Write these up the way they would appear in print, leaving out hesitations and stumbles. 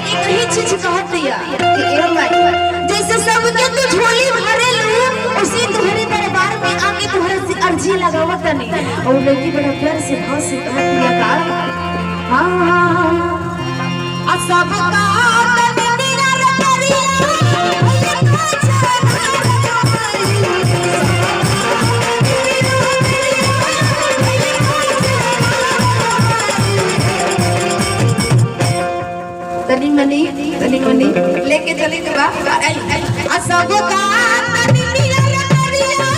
और एक ही चीज कहत दिया कि ए भाई जैसे सबके तू झोली भरे लू उसी तुम्हारे दरबार में आके तुम्हारे से अर्जी लगावत नहीं और लड़की बड़ा प्यार से भाव से कहत दिया का हां सबका तनी मनी लेके चले के बा सब का तनी मिला करिया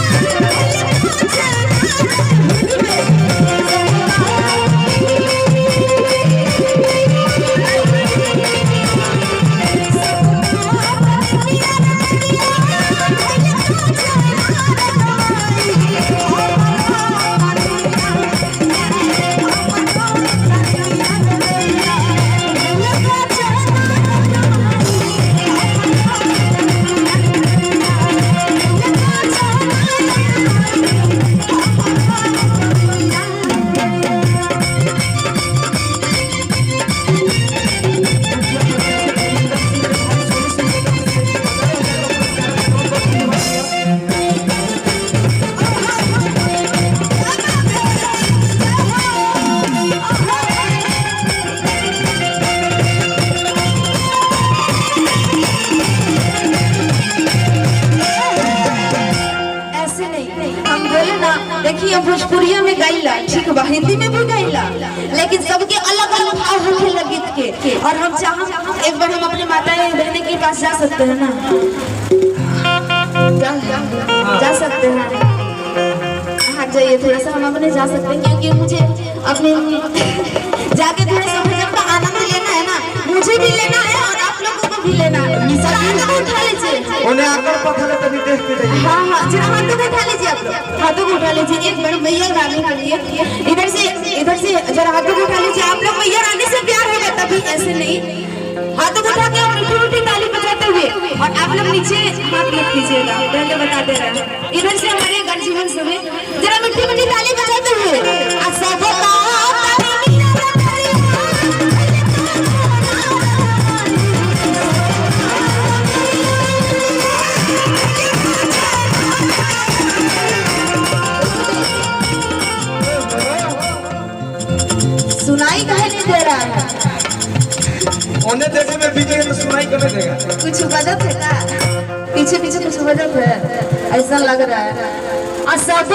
देखिए भोजपुरिया में गाइला ठीक बा हिंदी में भी गाइला लेकिन सबके अलग अलग भाव होखे लगीत के और हम चाहम एक बार हम अपने माता बहने के पास जा सकते हैं ना जा सकते हैं हाँ जाइए थोड़ा सा हम अपने जा सकते हैं क्योंकि मुझे अपने जाके थोड़ा सा भजन का आनंद लेना है ना मुझे भी लेना है और आप लोगों को भी लेना है उठा लीजिए उन्हें आकर पकड़ तभी देख के हाँ हाँ जरा हाथों को उठा लीजिए आप लोग हाथों को उठा लीजिए एक बार मैया गाने के लिए इधर से जरा हाथों को उठा लीजिए आप लोग मैया रानी से प्यार होगा तभी ऐसे नहीं हाथों को उठा के और मीठी मीठी ताली बजाते हुए और आप लोग नीचे हाथ मत कीजिएगा पहले बता दे रहे हैं इधर से हमारे घर जीवन समय जरा मीठी मीठी ताली बजाते हुए सुनाई कहे नहीं दे रहा है उन्हें देखे में बीच में सुनाई करने देगा कुछ वजह है का पीछे पीछे कुछ वजह है ऐसा लग रहा है सब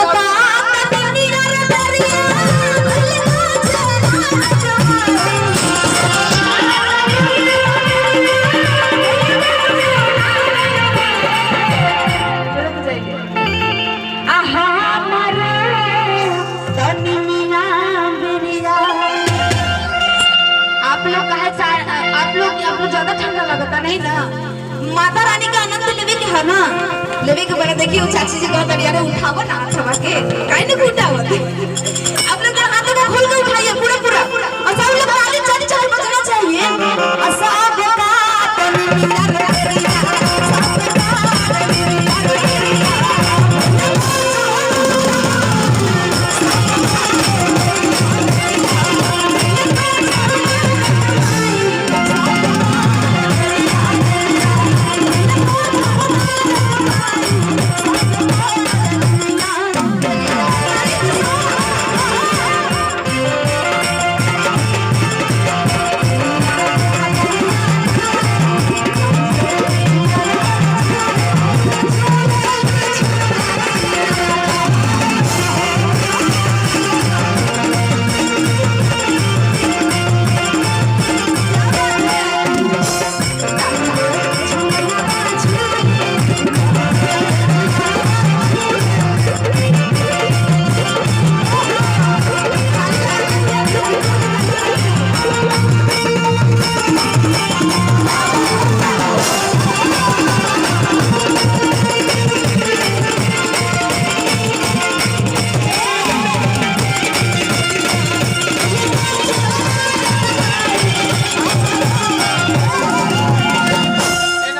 ज्यादा ठंडा लगता नहीं ना माता रानी का आनंद लेवे के है ना लेवे के बड़ा देखिए चाची जी कहत अरे उठाओ ना उठा के काहे नहीं उठावत आप लोग हाथ को खोल के उठाइए पूरा पूरा और सब लोग ताली चाली चाली बजना चाहिए और सब का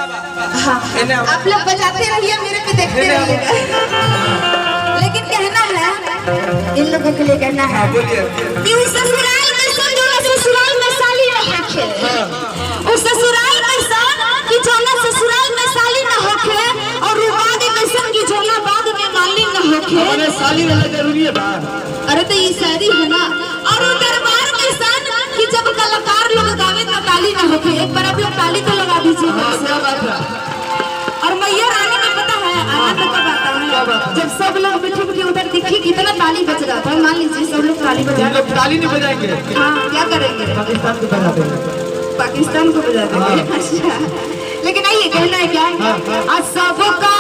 आप लोग बजाते रहिए मेरे पे देखते रहिएगा लेकिन कहना है इन लोगों के लिए कहना है कि उस ससुराल में साली रखे उस अपने साली रहना जरूरी है बा। अरे तो ये शादी है ना, और वो दरबार के सान कि जब कलाकार लोग गावे तो ताली ना होके, एक बार आप लोग ताली तो लगा दीजिए। क्या बात है। और मैया रानी में पता है आनंद कब आता है, जब सब लोग बैठे बैठे उधर देखिए कितना ताली बज रहा था। मान लीजिए सब लोग ताली बजा, लोग ताली नहीं बजाएंगे, हाँ क्या करेंगे, पाकिस्तान को बजा देंगे। पाकिस्तान को बजा देंगे। अच्छा लेकिन आइए कहना है क्या, आज सबका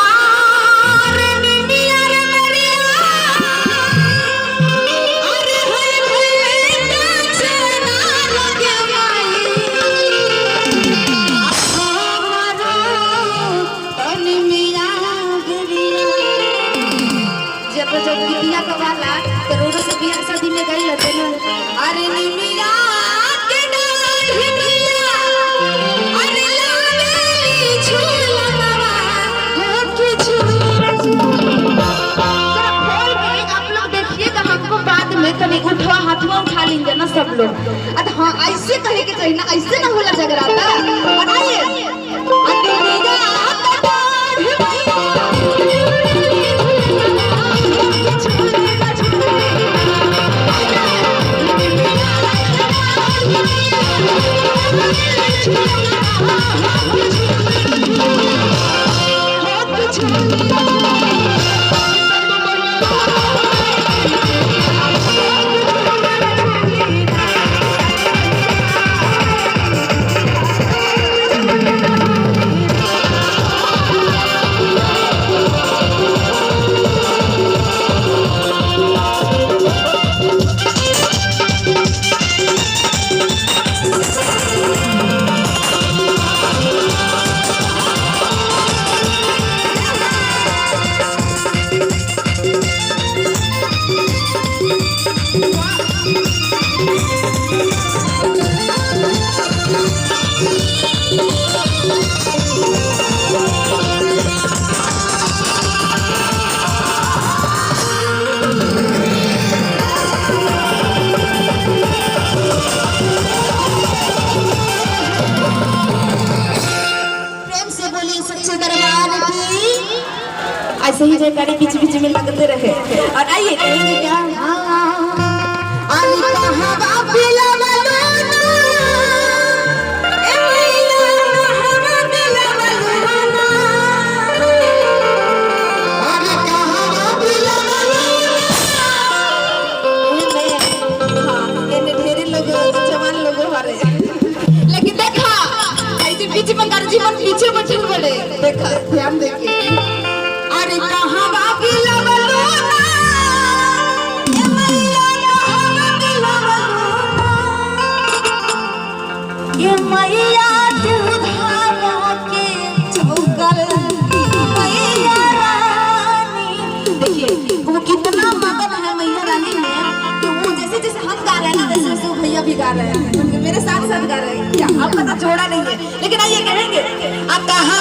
जब बिटिया का वाला करोड़ों से बियाह शादी में गई रहते ना, अरे निमिया के डाढ़ बिया, अरे लावेली झूलवा हो के झूला। जरा खोल के आप लोग देखिएगा, हमको बाद में कभी उठवा हाथवा उठा लेंगे ना सब लोग। अरे हाँ ऐसे कहे के चाहिए ना, ऐसे ना होला जगराता। और आइए निमिया के डाढ़ बिया, ऐसे ही जयकारी बीच बीच में लगते रहे। और आइए कहेंगे क्या, लेकिन देखा ऐसे बीच में गर्जी मन पीछे बैठे बड़े, देखा ध्यान देखिए। अरे कहाँ बाकी लवलो ना, ये मैया कहाँ बाकी लवलो ना, ये मैया दूधाया के चौकर मैया रानी। देखिए वो कितना मगन है मैया रानी में, तो वो जैसे जैसे हम गा रहे हैं ना वैसे वैसे भैया भी गा रहे हैं, मेरे साथ साथ गा रहे हैं। क्या आप पता जोड़ा नहीं है, लेकिन आइए कहेंगे आप कहाँ